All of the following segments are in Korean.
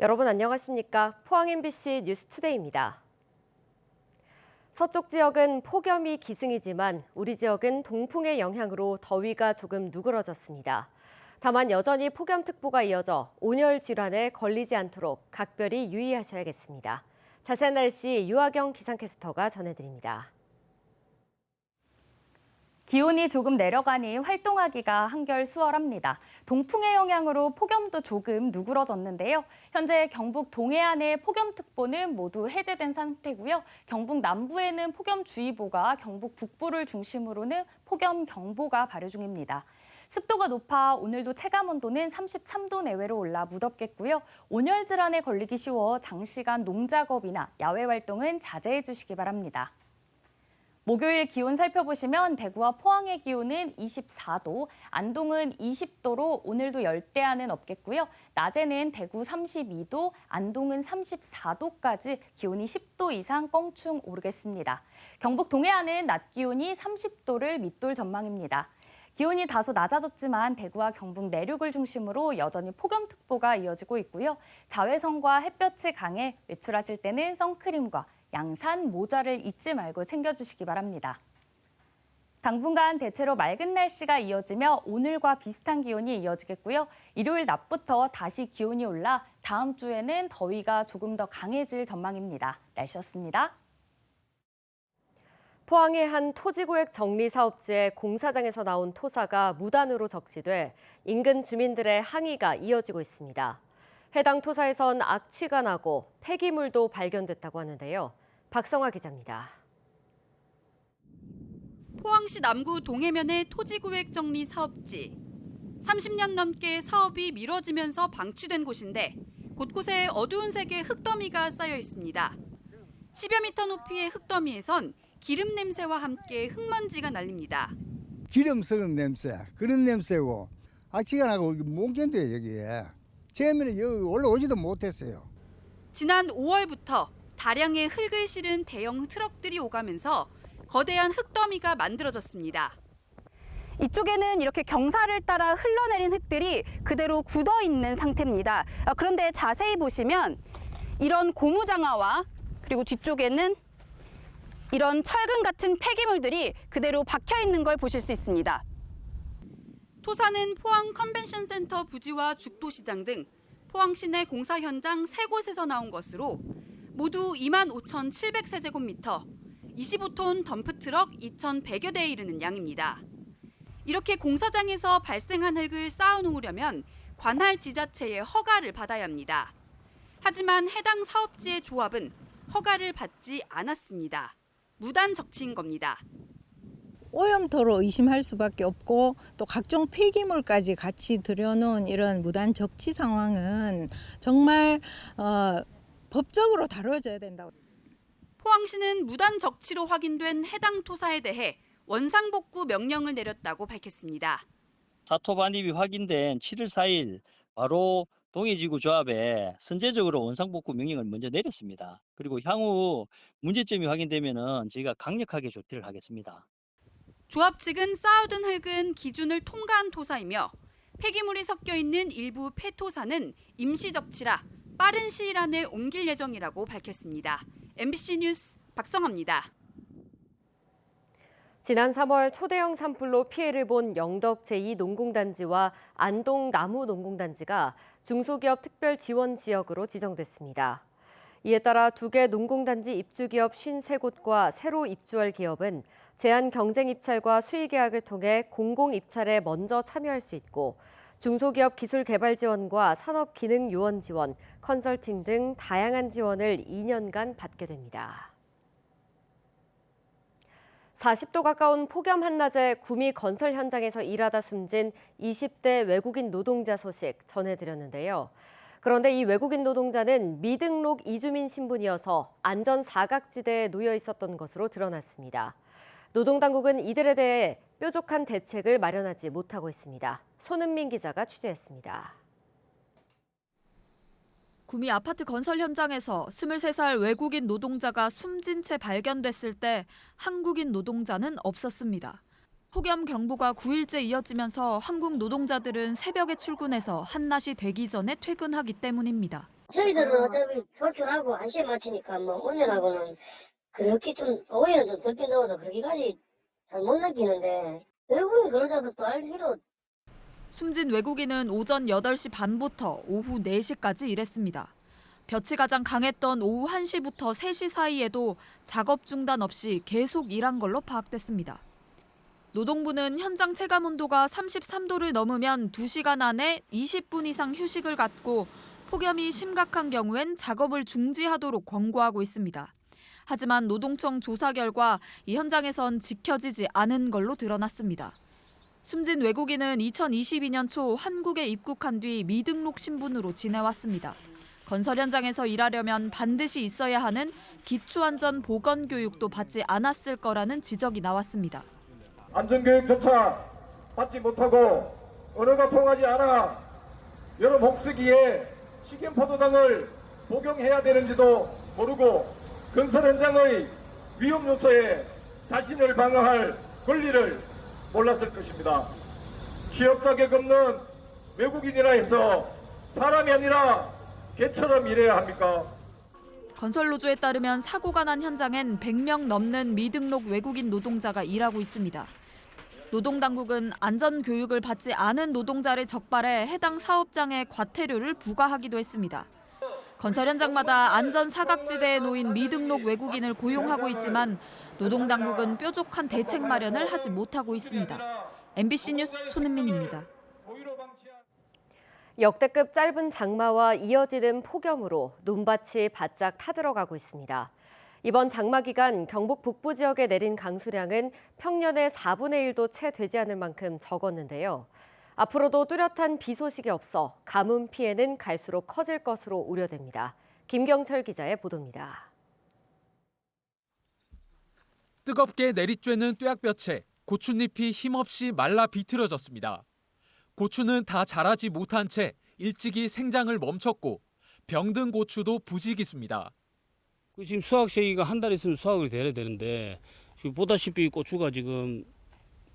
여러분 안녕하십니까? 포항 MBC 뉴스투데이입니다. 서쪽 지역은 폭염이 기승이지만 우리 지역은 동풍의 영향으로 더위가 조금 누그러졌습니다. 다만 여전히 폭염특보가 이어져 온열 질환에 걸리지 않도록 각별히 유의하셔야겠습니다. 자세한 날씨 유아경 기상캐스터가 전해드립니다. 기온이 조금 내려가니 활동하기가 한결 수월합니다. 동풍의 영향으로 폭염도 조금 누그러졌는데요. 현재 경북 동해안의 폭염특보는 모두 해제된 상태고요. 경북 남부에는 폭염주의보가, 경북 북부를 중심으로는 폭염경보가 발효 중입니다. 습도가 높아 오늘도 체감온도는 33도 내외로 올라 무덥겠고요. 온열 질환에 걸리기 쉬워 장시간 농작업이나 야외 활동은 자제해 주시기 바랍니다. 목요일 기온 살펴보시면 대구와 포항의 기온은 24도, 안동은 20도로 오늘도 열대야는 없겠고요. 낮에는 대구 32도, 안동은 34도까지 기온이 10도 이상 껑충 오르겠습니다. 경북 동해안은 낮 기온이 30도를 밑돌 전망입니다. 기온이 다소 낮아졌지만 대구와 경북 내륙을 중심으로 여전히 폭염특보가 이어지고 있고요. 자외선과 햇볕이 강해 외출하실 때는 선크림과 양산, 모자를 잊지 말고 챙겨주시기 바랍니다. 당분간 대체로 맑은 날씨가 이어지며 오늘과 비슷한 기온이 이어지겠고요. 일요일 낮부터 다시 기온이 올라 다음 주에는 더위가 조금 더 강해질 전망입니다. 날씨였습니다. 포항의 한 토지구획 정리사업지의 공사장에서 나온 토사가 무단으로 적시돼 인근 주민들의 항의가 이어지고 있습니다. 해당 토사에선 악취가 나고 폐기물도 발견됐다고 하는데요. 박성화 기자입니다. 포항시 남구 동해면의 토지구획 정리 사업지. 30년 넘게 사업이 미뤄지면서 방치된 곳인데 곳곳에 어두운 색의 흙더미가 쌓여 있습니다. 10여 미터 높이의 흙더미에선 기름 냄새와 함께 흙먼지가 날립니다. 기름 썩은 냄새, 그런 냄새고 악취가 나고 못 견뎌요 여기에. 처음에는 여기 올라오지도 못했어요. 지난 5월부터 다량의 흙을 실은 대형 트럭들이 오가면서 거대한 흙더미가 만들어졌습니다. 이쪽에는 이렇게 경사를 따라 흘러내린 흙들이 그대로 굳어 있는 상태입니다. 그런데 자세히 보시면 이런 고무장화와 그리고 뒤쪽에는 이런 철근 같은 폐기물들이 그대로 박혀 있는 걸 보실 수 있습니다. 토사는 포항 컨벤션 센터 부지와 죽도시장 등 포항 시내 공사 현장 3곳에서 나온 것으로 모두 25,700세제곱미터, 25톤 덤프트럭 2,100여 대에 이르는 양입니다. 이렇게 공사장에서 발생한 흙을 쌓아놓으려면 관할 지자체의 허가를 받아야 합니다. 하지만 해당 사업지의 조합은 허가를 받지 않았습니다. 무단 적치인 겁니다. 오염도로 의심할 수밖에 없고 또 각종 폐기물까지 같이 들여놓은 이런 무단 적치 상황은 정말 법적으로 다뤄져야 된다고. 포항시는 무단 적치로 확인된 해당 토사에 대해 원상복구 명령을 내렸다고 밝혔습니다. 사토 반입이 확인된 7월 4일 바로 동해지구조합에 선제적으로 원상복구 명령을 먼저 내렸습니다. 그리고 향후 문제점이 확인되면은 저희가 강력하게 조치를 하겠습니다. 조합 측은 쌓아둔 흙은 기준을 통과한 토사이며 폐기물이 섞여 있는 일부 폐토사는 임시 적치라 빠른 시일 안에 옮길 예정이라고 밝혔습니다. MBC 뉴스 박성화입니다. 지난 3월 초대형 산불로 피해를 본 영덕 제2농공단지와 안동 나무농공단지가 중소기업 특별지원 지역으로 지정됐습니다. 이에 따라 2개 농공단지 입주기업 53곳과 새로 입주할 기업은 제한 경쟁 입찰과 수의 계약을 통해 공공 입찰에 먼저 참여할 수 있고 중소기업 기술 개발 지원과 산업 기능 요원 지원, 컨설팅 등 다양한 지원을 2년간 받게 됩니다. 40도 가까운 폭염 한낮에 구미 건설 현장에서 일하다 숨진 20대 외국인 노동자 소식 전해드렸는데요. 그런데 이 외국인 노동자는 미등록 이주민 신분이어서 안전 사각지대에 놓여 있었던 것으로 드러났습니다. 노동당국은 이들에 대해 뾰족한 대책을 마련하지 못하고 있습니다. 손은민 기자가 취재했습니다. 구미 아파트 건설 현장에서 23살 외국인 노동자가 숨진 채 발견됐을 때 한국인 노동자는 없었습니다. 폭염 경보가 9일째 이어지면서 한국 노동자들은 새벽에 출근해서 한낮이 되기 전에 퇴근하기 때문입니다. 저희들은 어차피 조출하고 1시에 마치니까 뭐 오늘하고는 그렇게 좀 오해는 좀 적게 넣어서 그렇게까지 잘 못 느끼는데 외국인 근로자들도 알기로 숨진 외국인은 오전 8시 반부터 오후 4시까지 일했습니다. 볕이 가장 강했던 오후 1시부터 3시 사이에도 작업 중단 없이 계속 일한 걸로 파악됐습니다. 노동부는 현장 체감 온도가 33도를 넘으면 2시간 안에 20분 이상 휴식을 갖고 폭염이 심각한 경우엔 작업을 중지하도록 권고하고 있습니다. 하지만 노동청 조사 결과 이 현장에선 지켜지지 않은 걸로 드러났습니다. 숨진 외국인은 2022년 초 한국에 입국한 뒤 미등록 신분으로 지내왔습니다. 건설 현장에서 일하려면 반드시 있어야 하는 기초안전 보건 교육도 받지 않았을 거라는 지적이 나왔습니다. 안전교육조차 받지 못하고 언어가 통하지 않아 여러 목수기에 식염포도 등을 복용해야 되는지도 모르고 건설 현장의 위험 요소에 자신을 방어할 권리를 몰랐을 것입니다. 취업 자격 없는 외국인이라 해서 사람이 아니라 개처럼 일해야 합니까? 건설노조에 따르면 사고가 난 현장엔 100명 넘는 미등록 외국인 노동자가 일하고 있습니다. 노동당국은 안전교육을 받지 않은 노동자를 적발해 해당 사업장에 과태료를 부과하기도 했습니다. 건설 현장마다 안전 사각지대에 놓인 미등록 외국인을 고용하고 있지만 노동당국은 뾰족한 대책 마련을 하지 못하고 있습니다. MBC 뉴스 손은민입니다. 역대급 짧은 장마와 이어지는 폭염으로 논밭이 바짝 타들어가고 있습니다. 이번 장마 기간 경북 북부 지역에 내린 강수량은 평년의 4분의 1도 채 되지 않을 만큼 적었는데요. 앞으로도 뚜렷한 비 소식이 없어 가뭄 피해는 갈수록 커질 것으로 우려됩니다. 김경철 기자의 보도입니다. 뜨겁게 내리쬐는 뙤약볕에 고추잎이 힘없이 말라 비틀어졌습니다. 고추는 다 자라지 못한 채 일찍이 생장을 멈췄고 병든 고추도 부지기수입니다. 지금 수확 시기가 한 달 있으면 수확을 돼야 되는데 지금 보다시피 고추가 지금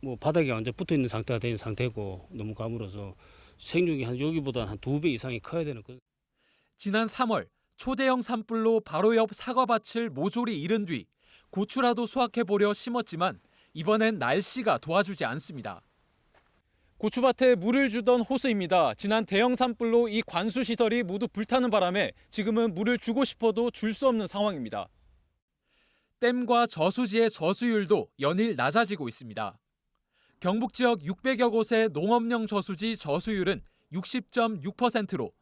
뭐 바닥에 완전 붙어 있는 상태가 된 상태고 너무 가물어서 생육이 한 여기보다 한 2배 이상이 커야 되는 거. 지난 3월 초대형 산불로 바로 옆 사과밭을 모조리 잃은 뒤 고추라도 수확해보려 심었지만 이번엔 날씨가 도와주지 않습니다. 고추밭에 물을 주던 호스입니다. 지난 대형 산불로 이 관수 시설이 모두 불타는 바람에 지금은 물을 주고 싶어도 줄 수 없는 상황입니다. 댐과 저수지의 저수율도 연일 낮아지고 있습니다. 경북 지역 600여 곳의 농업용 저수지 저수율은 60.6%로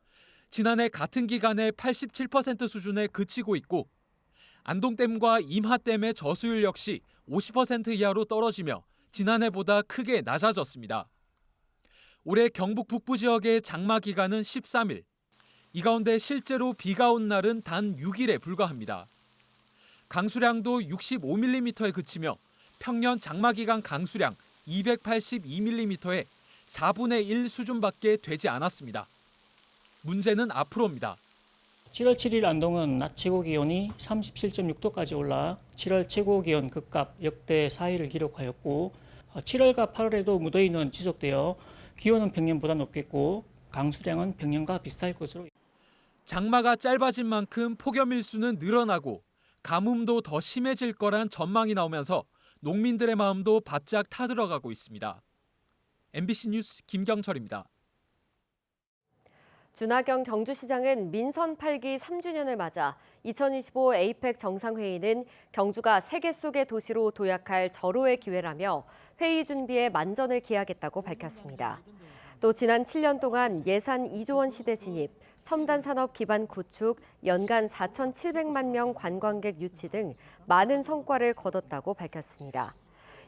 지난해 같은 기간의 87% 수준에 그치고 있고 안동댐과 임하댐의 저수율 역시 50% 이하로 떨어지며 지난해보다 크게 낮아졌습니다. 올해 경북 북부 지역의 장마 기간은 13일. 이 가운데 실제로 비가 온 날은 단 6일에 불과합니다. 강수량도 65mm에 그치며 평년 장마 기간 강수량 282mm의 4분의 1 수준밖에 되지 않았습니다. 문제는 앞으로입니다. 7월 7일 안동은 낮 최고 기온이 37.6도까지 올라 7월 최고 기온 급값 역대 4위를 기록하였고 7월과 8월에도 무더위는 지속되어 기온은 평년보다 높겠고 강수량은 평년과 비슷할 것으로. 장마가 짧아진 만큼 폭염 일수는 늘어나고 가뭄도 더 심해질 거란 전망이 나오면서 농민들의 마음도 바짝 타들어가고 있습니다. MBC 뉴스 김경철입니다. 준하경 경주시장은 민선 8기 3주년을 맞아 2025 에이펙 정상회의는 경주가 세계 속의 도시로 도약할 절호의 기회라며 회의 준비에 만전을 기하겠다고 밝혔습니다. 또 지난 7년 동안 예산 2조 원 시대 진입, 첨단 산업 기반 구축, 연간 4,700만 명 관광객 유치 등 많은 성과를 거뒀다고 밝혔습니다.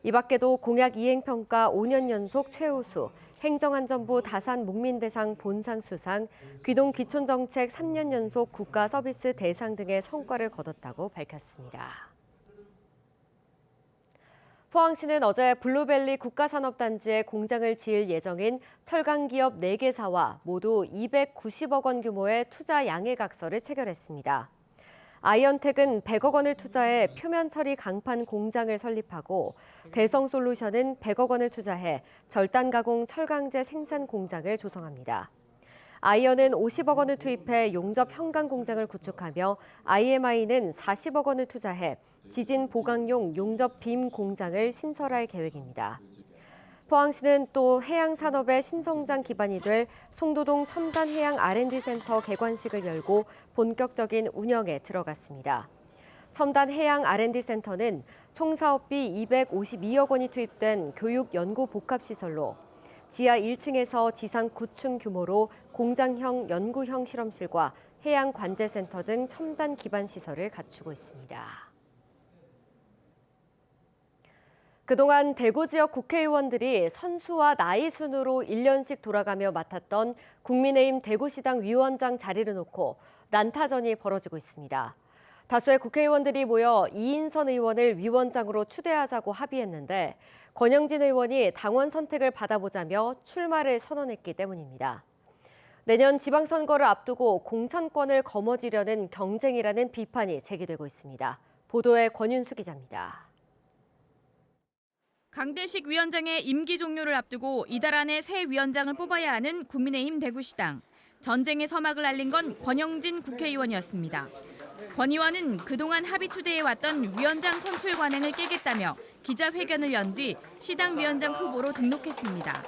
이 밖에도 공약 이행 평가 5년 연속 최우수, 행정안전부 다산 목민대상 본상 수상, 귀동 귀촌정책 3년 연속 국가 서비스 대상 등의 성과를 거뒀다고 밝혔습니다. 포항시는 어제 블루밸리 국가산업단지에 공장을 지을 예정인 철강기업 4개사와 모두 290억 원 규모의 투자 양해각서를 체결했습니다. 아이언텍은 100억 원을 투자해 표면 처리 강판 공장을 설립하고 대성솔루션은 100억 원을 투자해 절단 가공 철강제 생산 공장을 조성합니다. 아이언은 50억 원을 투입해 용접 현강 공장을 구축하며 IMI는 40억 원을 투자해 지진 보강용 용접 빔 공장을 신설할 계획입니다. 포항시는 또 해양 산업의 신성장 기반이 될 송도동 첨단 해양 R&D 센터 개관식을 열고 본격적인 운영에 들어갔습니다. 첨단 해양 R&D 센터는 총 사업비 252억 원이 투입된 교육 연구 복합 시설로 지하 1층에서 지상 9층 규모로 공장형 연구형 실험실과 해양 관제센터 등 첨단 기반 시설을 갖추고 있습니다. 그동안 대구 지역 국회의원들이 선수와 나이 순으로 1년씩 돌아가며 맡았던 국민의힘 대구시당 위원장 자리를 놓고 난타전이 벌어지고 있습니다. 다수의 국회의원들이 모여 이인선 의원을 위원장으로 추대하자고 합의했는데 권영진 의원이 당원 선택을 받아보자며 출마를 선언했기 때문입니다. 내년 지방선거를 앞두고 공천권을 거머쥐려는 경쟁이라는 비판이 제기되고 있습니다. 보도에 권윤수 기자입니다. 강대식 위원장의 임기 종료를 앞두고 이달 안에 새 위원장을 뽑아야 하는 국민의힘 대구시당. 전쟁의 서막을 알린 건 권영진 국회의원이었습니다. 권 의원은 그동안 합의 추대해왔던 위원장 선출 관행을 깨겠다며 기자회견을 연 뒤 시당 위원장 후보로 등록했습니다.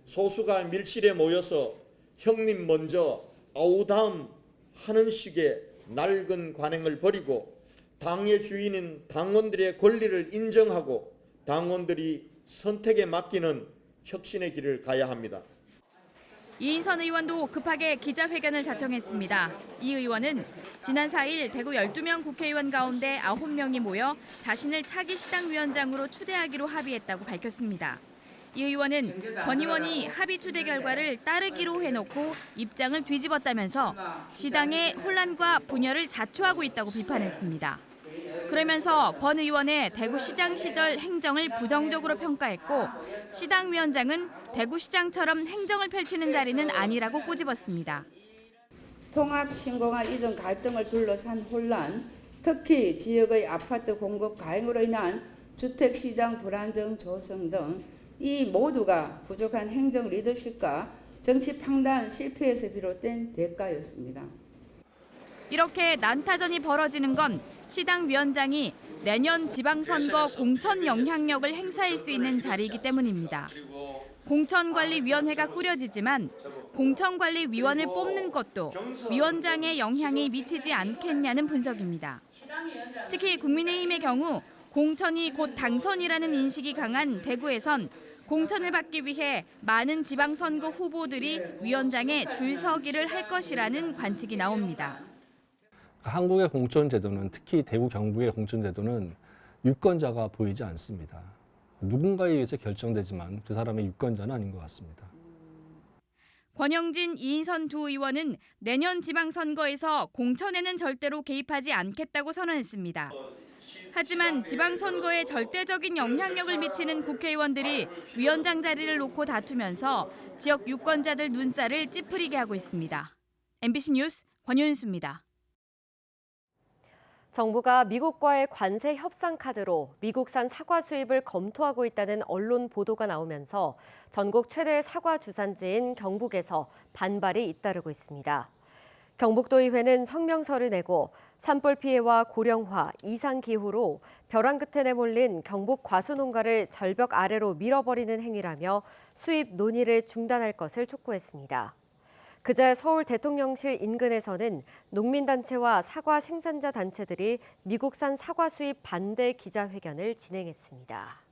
소수가 밀실에 모여서 형님 먼저 아우다음 하는 식의 낡은 관행을 버리고 당의 주인인 당원들의 권리를 인정하고 당원들이 선택에 맡기는 혁신의 길을 가야 합니다. 이인선 의원도 급하게 기자회견을 자청했습니다. 이 의원은 지난 4일 대구 12명 국회의원 가운데 9명이 모여 자신을 차기 시당 위원장으로 추대하기로 합의했다고 밝혔습니다. 이 의원은 권 의원이 합의 추대 결과를 따르기로 해놓고 입장을 뒤집었다면서 시당의 혼란과 분열을 자초하고 있다고 비판했습니다. 그러면서 권 의원의 대구시장 시절 행정을 부정적으로 평가했고 시당 위원장은 대구시장처럼 행정을 펼치는 자리는 아니라고 꼬집었습니다. 통합신공항 이전 갈등을 둘러싼 혼란, 특히 지역의 아파트 공급 과잉으로 인한 주택시장 불안정 조성 등 이 모두가 부족한 행정 리더십과 정치 판단 실패에서 비롯된 대가였습니다. 이렇게 난타전이 벌어지는 건 시당 위원장이 내년 지방선거 공천 영향력을 행사할 수 있는 자리이기 때문입니다. 공천관리위원회가 꾸려지지만 공천관리위원을 뽑는 것도 위원장의 영향이 미치지 않겠냐는 분석입니다. 특히 국민의힘의 경우 공천이 곧 당선이라는 인식이 강한 대구에선 공천을 받기 위해 많은 지방선거 후보들이 위원장에 줄 서기를 할 것이라는 관측이 나옵니다. 한국의 공천제도는 특히 대구 경북의 공천제도는 유권자가 보이지 않습니다. 누군가에 의해서 결정되지만 그 사람의 유권자는 아닌 것 같습니다. 권영진, 이인선 두 의원은 내년 지방선거에서 공천에는 절대로 개입하지 않겠다고 선언했습니다. 하지만 지방선거에 절대적인 영향력을 미치는 국회의원들이 위원장 자리를 놓고 다투면서 지역 유권자들 눈살을 찌푸리게 하고 있습니다. MBC 뉴스 권윤수입니다. 정부가 미국과의 관세 협상 카드로 미국산 사과 수입을 검토하고 있다는 언론 보도가 나오면서 전국 최대 사과 주산지인 경북에서 반발이 잇따르고 있습니다. 경북도의회는 성명서를 내고 산불 피해와 고령화, 이상 기후로 벼랑 끝에 내몰린 경북 과수농가를 절벽 아래로 밀어버리는 행위라며 수입 논의를 중단할 것을 촉구했습니다. 그제 서울 대통령실 인근에서는 농민단체와 사과 생산자 단체들이 미국산 사과 수입 반대 기자회견을 진행했습니다.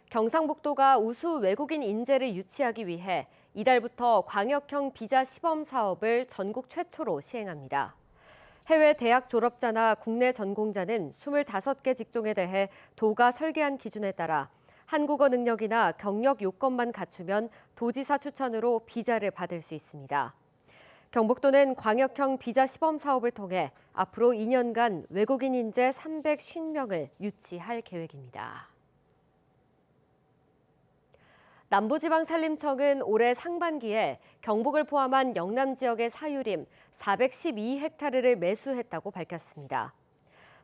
경상북도가 우수 외국인 인재를 유치하기 위해 이달부터 광역형 비자 시범 사업을 전국 최초로 시행합니다. 해외 대학 졸업자나 국내 전공자는 25개 직종에 대해 도가 설계한 기준에 따라 한국어 능력이나 경력 요건만 갖추면 도지사 추천으로 비자를 받을 수 있습니다. 경북도는 광역형 비자 시범 사업을 통해 앞으로 2년간 외국인 인재 350명을 유치할 계획입니다. 남부지방산림청은 올해 상반기에 경북을 포함한 영남 지역의 사유림 412헥타르를 매수했다고 밝혔습니다.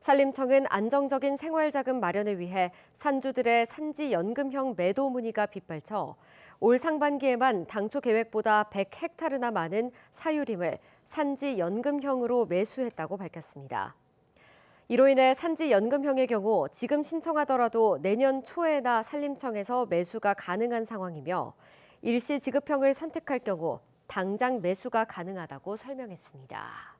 산림청은 안정적인 생활자금 마련을 위해 산주들의 산지연금형 매도 문의가 빗발쳐 올 상반기에만 당초 계획보다 100헥타르나 많은 사유림을 산지 연금형으로 매수했다고 밝혔습니다. 이로 인해 산지 연금형의 경우 지금 신청하더라도 내년 초에나 산림청에서 매수가 가능한 상황이며 일시 지급형을 선택할 경우 당장 매수가 가능하다고 설명했습니다.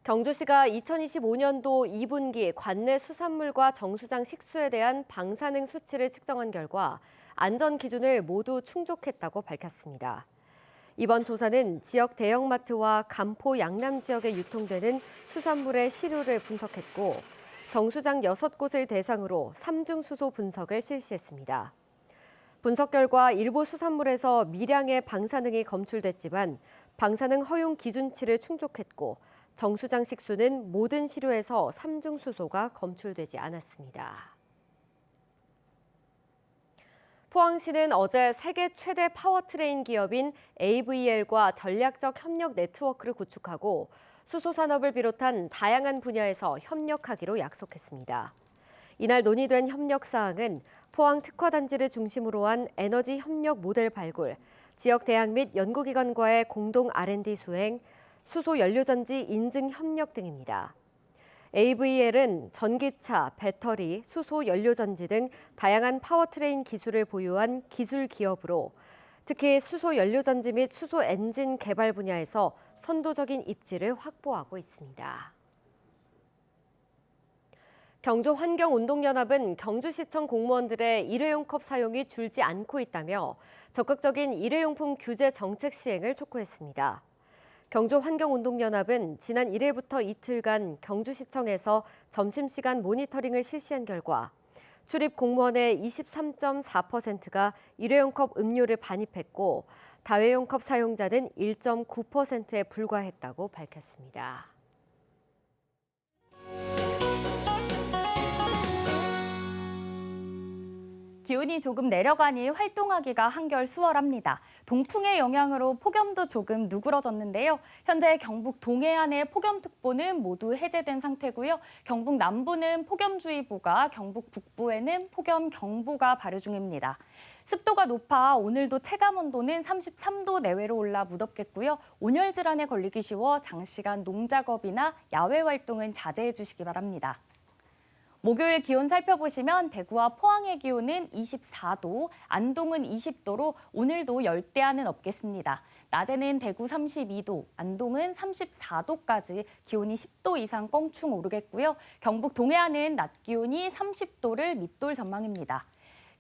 경주시가 2025년도 2분기 관내 수산물과 정수장 식수에 대한 방사능 수치를 측정한 결과 안전 기준을 모두 충족했다고 밝혔습니다. 이번 조사는 지역 대형마트와 간포 양남 지역에 유통되는 수산물의 시료를 분석했고 정수장 6곳을 대상으로 삼중수소 분석을 실시했습니다. 분석 결과 일부 수산물에서 미량의 방사능이 검출됐지만 방사능 허용 기준치를 충족했고 정수장 식수는 모든 시료에서 삼중수소가 검출되지 않았습니다. 포항시는 어제 세계 최대 파워트레인 기업인 AVL과 전략적 협력 네트워크를 구축하고 수소산업을 비롯한 다양한 분야에서 협력하기로 약속했습니다. 이날 논의된 협력 사항은 포항 특화단지를 중심으로 한 에너지 협력 모델 발굴, 지역 대학 및 연구기관과의 공동 R&D 수행, 수소 연료전지 인증 협력 등입니다. AVL은 전기차, 배터리, 수소 연료전지 등 다양한 파워트레인 기술을 보유한 기술 기업으로 특히 수소 연료전지 및 수소 엔진 개발 분야에서 선도적인 입지를 확보하고 있습니다. 경주환경운동연합은 경주시청 공무원들의 일회용 컵 사용이 줄지 않고 있다며 적극적인 일회용품 규제 정책 시행을 촉구했습니다. 경주환경운동연합은 지난 1일부터 이틀간 경주시청에서 점심시간 모니터링을 실시한 결과 출입 공무원의 23.4%가 일회용 컵 음료를 반입했고 다회용 컵 사용자는 1.9%에 불과했다고 밝혔습니다. 기온이 조금 내려가니 활동하기가 한결 수월합니다. 동풍의 영향으로 폭염도 조금 누그러졌는데요. 현재 경북 동해안의 폭염특보는 모두 해제된 상태고요. 경북 남부는 폭염주의보가, 경북 북부에는 폭염경보가 발효 중입니다. 습도가 높아 오늘도 체감온도는 33도 내외로 올라 무덥겠고요. 온열 질환에 걸리기 쉬워 장시간 농작업이나 야외 활동은 자제해 주시기 바랍니다. 목요일 기온 살펴보시면 대구와 포항의 기온은 24도, 안동은 20도로 오늘도 열대야는 없겠습니다. 낮에는 대구 32도, 안동은 34도까지 기온이 10도 이상 껑충 오르겠고요. 경북 동해안은 낮 기온이 30도를 밑돌 전망입니다.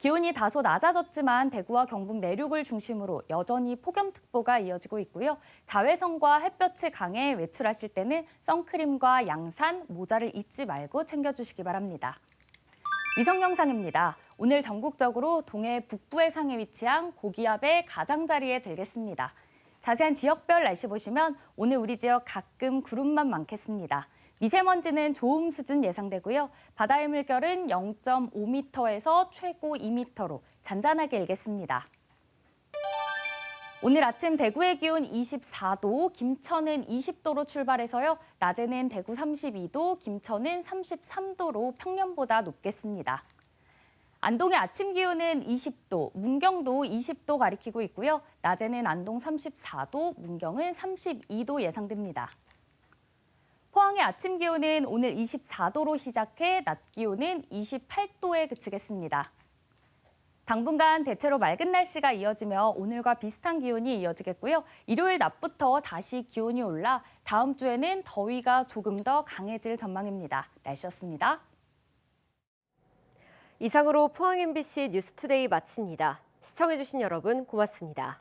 기온이 다소 낮아졌지만 대구와 경북 내륙을 중심으로 여전히 폭염특보가 이어지고 있고요. 자외선과 햇볕이 강해 외출하실 때는 선크림과 양산, 모자를 잊지 말고 챙겨주시기 바랍니다. 위성 영상입니다. 오늘 전국적으로 동해 북부 해상에 위치한 고기압의 가장자리에 들겠습니다. 자세한 지역별 날씨 보시면 오늘 우리 지역 가끔 구름만 많겠습니다. 미세먼지는 좋음 수준 예상되고요. 바다의 물결은 0.5m에서 최고 2m로 잔잔하게 일겠습니다. 오늘 아침 대구의 기온 24도, 김천은 20도로 출발해서요. 낮에는 대구 32도, 김천은 33도로 평년보다 높겠습니다. 안동의 아침 기온은 20도, 문경도 20도 가리키고 있고요. 낮에는 안동 34도, 문경은 32도 예상됩니다. 포항의 아침 기온은 오늘 24도로 시작해 낮 기온은 28도에 그치겠습니다. 당분간 대체로 맑은 날씨가 이어지며 오늘과 비슷한 기온이 이어지겠고요. 일요일 낮부터 다시 기온이 올라 다음 주에는 더위가 조금 더 강해질 전망입니다. 날씨였습니다. 이상으로 포항 MBC 뉴스투데이 마칩니다. 시청해주신 여러분 고맙습니다.